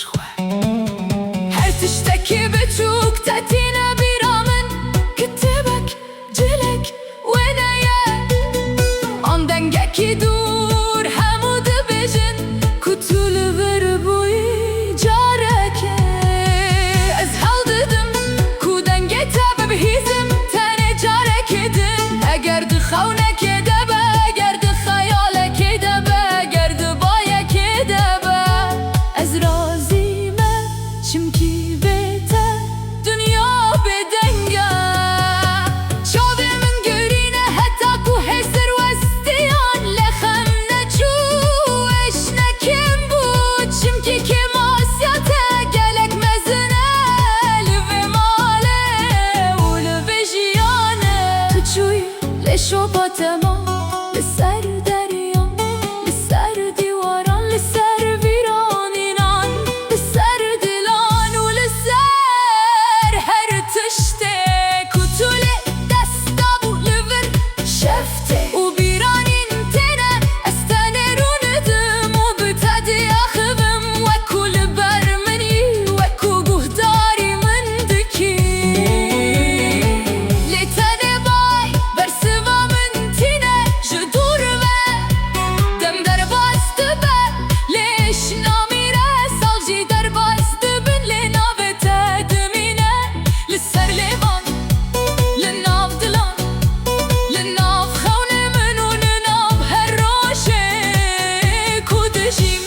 خواه هر تشتکی بچوک تاتینا بیرامن کتبک جلک و نیه آن دنگکی دور همود بجن کتول بر بوی جارکه از حال ددم کو دنگه تا ببهیزم تنه جارکه دن اگر دخونه که دبه اگر دخیاله که دبه اگر دبایه که دبه از رازی من چمکی بیته دنیا بدنگه شاوه من گرینه حتی کو حسر وستیان لخم نچوش نکم بود چمکی که ماسیاته گلک مزنه لوه ماله و لوه جیانه تو چوی لشو باتما لسر دریا لسر دیواران لسر ویرانینان لسر دلان و لسر هر تشته کتول دستا بو لور شفته و بیرانین تنه استنه رو ندم و بتادی آخبم وکو لبر منی وکو گهداری من دکی لیتنه بای برسوا من تینه جدور و دم در باست به لیش نامیره سالجی در باست بن لناو تدمینه لسر لیوان لناو دلان لناو خونه من و لناو هر روشه کودشیم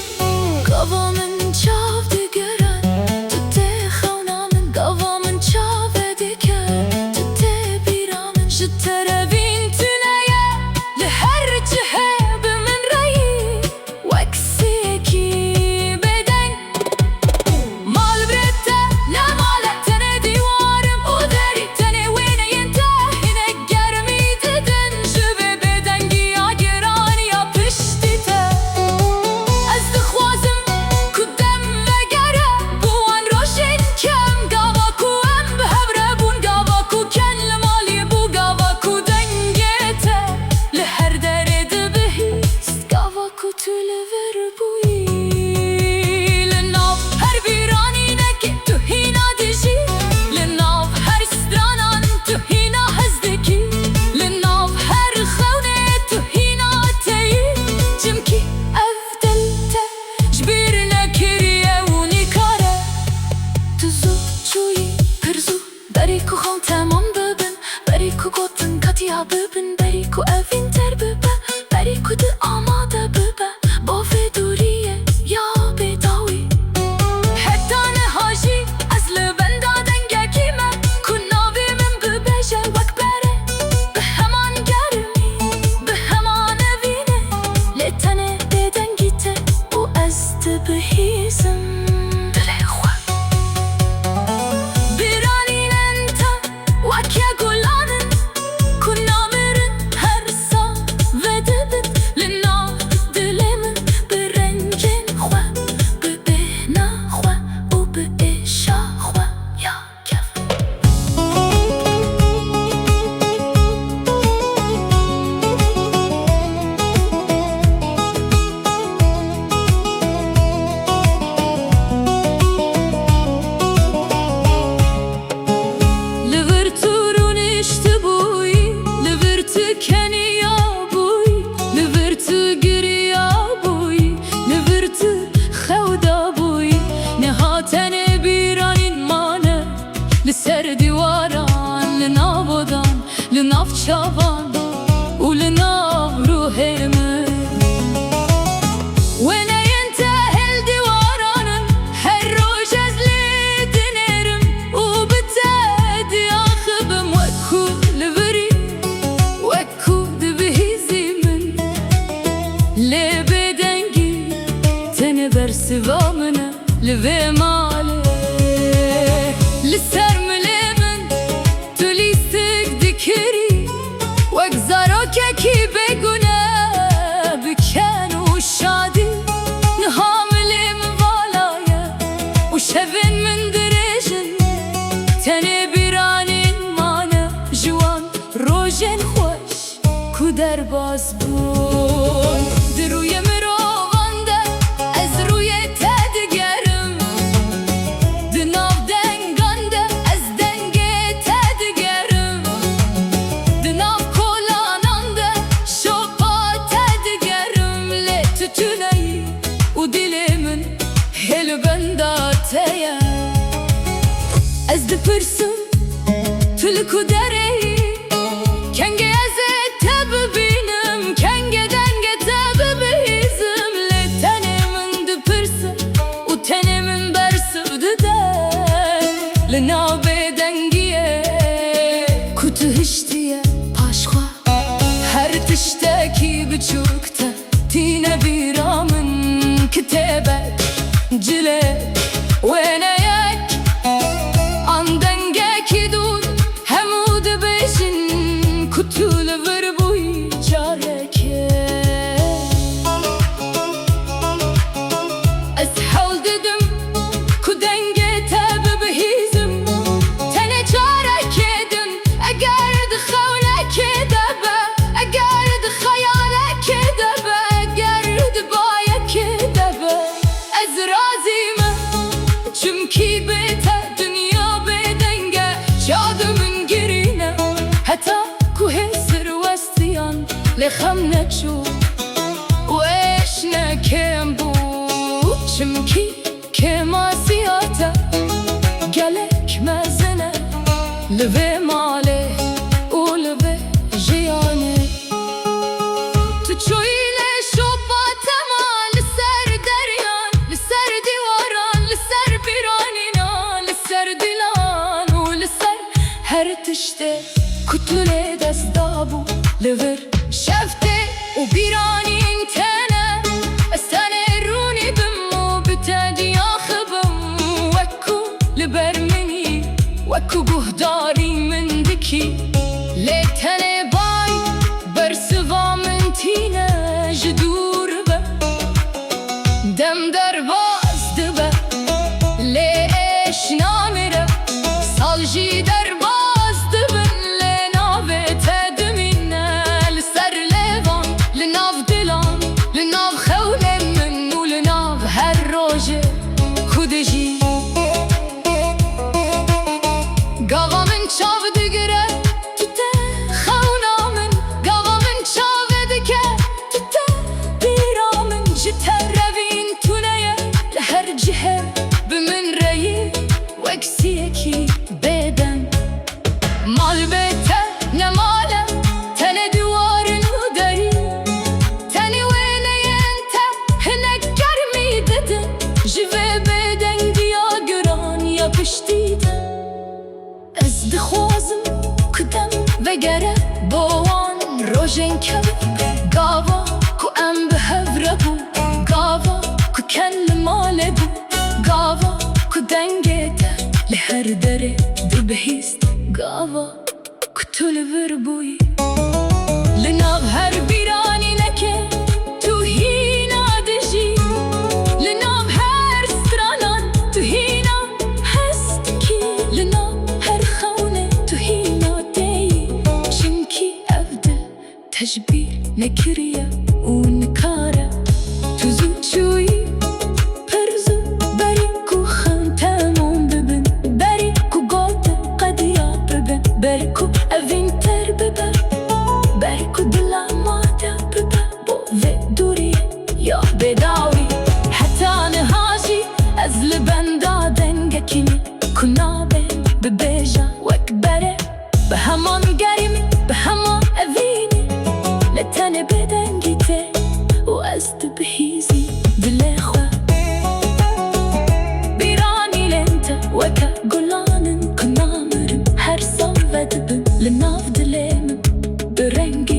گاوا من چاو دگرن تو ته خونا من گاوا من چاو دگر تو ته بیرا من جتروین تنایه لهر جهه به من رایی وکسی کی بدن مال برته نه ماله تنه دیوارم او داری تنه وینه ینتهینه گرمی ددن جبه بدنگی یا گرانی یا پشتی ته از دخوازم کدم وگره بوان روشن کم گاوا کو ام بهبره بون گاوا کو کن لمالی بو گاوا کو دنگته لهر درد بهیست گاوا کو تو لور بویی لناف هر ویرانی نکه تو هینا دیجی لناف هر سترانان تو هینا هزدکی لناف هر خونه تو هینا تیی جمکی افدلته جبیر نکریه و نیکاره تو زو چویی پرزو بری کو خون تمام ببن بری کو گوتن کتیا ببن بری کو اوین تر ببه بری کو ده آماده ببه با فدوریه یا بداوی حتی نهاجی از لبن دادن گکیمه کو ناوی من ببجه وک بره به همان گرمی به همان اوینه لیتنه بدنگیته و از دبهیزم دل خواه بیرانینن تا وکیا گلانن کو نامرن هر سا و دبن لنا دل من به رنگین خواه به بنا خواه و به اشا خواه یا کف لور تو رو نشته بوی لور تو کنی یا بوی لور تو گری یا بوی لور تو خودا بوی نهاتن بیرانین مانه لسر دیواران لناودان لناف چاوان و لناف روح من وینه ینتهل دیوارانن هر روش از لیدنرم و بتادی آخبم وکو لوری وکو دبهیزی من لی بدنگی تنه برسوا منه لوه ماله لسر ملی من تو لیستک دکری وک زاروکه کی بگونه بکن و شادی نهاملی من والایه و شوین من درجن تنه بیرانین مانه جوان روژن خوش کو در باز بون دروی مروانده از روی تدگرم هل بنداتيا از دپرسم تلکو دری کنگه از تب بینم کنگه دنگه تب بیزم لتنمن دپرسم و تنمن برسوده در لنابه دنگیه kutu hiştiye paşğa her tişteki biçukta tine biramın kitebek cile weneyek andenge dur hemud beşin kutul ver bu çareke ashal dedim ku denge tabi behizim tene çareke edin eğer de xavleke debe eğer de hayaleke debe eğer de bayeke debe ez razime çünkü bete dünya bedenge şadımın girine hatta ku hesir vestiyan lexam neçu وإيش نكم بو شمكي كما سياتا قالك ما زنا لبي مالي ولبي جياني تشويلي شوبا تما لسر دريان لسر ديواران لسر بيرانينا لسر ديلان ولسر هر تشتي كتلي دستابو لبر شفتي وبيراني انتنا استنروني بمو بتادي اخبم وكو لبرمني وكو بهداري من دكي ليتني باي برسوا من تينا جدور به دم درباز دبه ليش نامره سالجي درباز دبن لناوه تدمينا لسر ليفان لناف دلان لناف خولة من ولناف هر روجه خودجي قاوا من شاف دقره تته خونا من قاوا من شاف دكه تته بيرا من جتربين تونيه لهر جهه بمن رأيي وكسيكي بدن مال بيته نماله تنه دوارن وداري تني ويني انت هنك كرمي dedin جوه بدن ديا گران yapıştıydı ez dixwazim kudem vegere bowan rojên kev gava ku em bi hev rebû gava ku ken li malê bû gava ku dengê te li her derê dibihîst gava ku tu li vir bûyî li nav her bîranînekê tu hîna dijî li nav her stranan tu hîna hestkî li nav her xewne tu hîna teyî çimkî ev dil tejbîr nekiriye û nikare tu zû çûyî pir zû berî ku xewn temam bibin berî ku gote qediya bibin berî ku evîn ter bibe berî ku dila mate bibe bo vê dûriyê ya bedawî heta niha jî ez li benda dengekî ku nabe bibêja wek bere bi heman germî bi heman evînî li tenê bedengî te û ez dibihîzî dilê xwe bîranî lên te weke gulanin ku namirim her sal ve dibin li nav dilê min bi rengî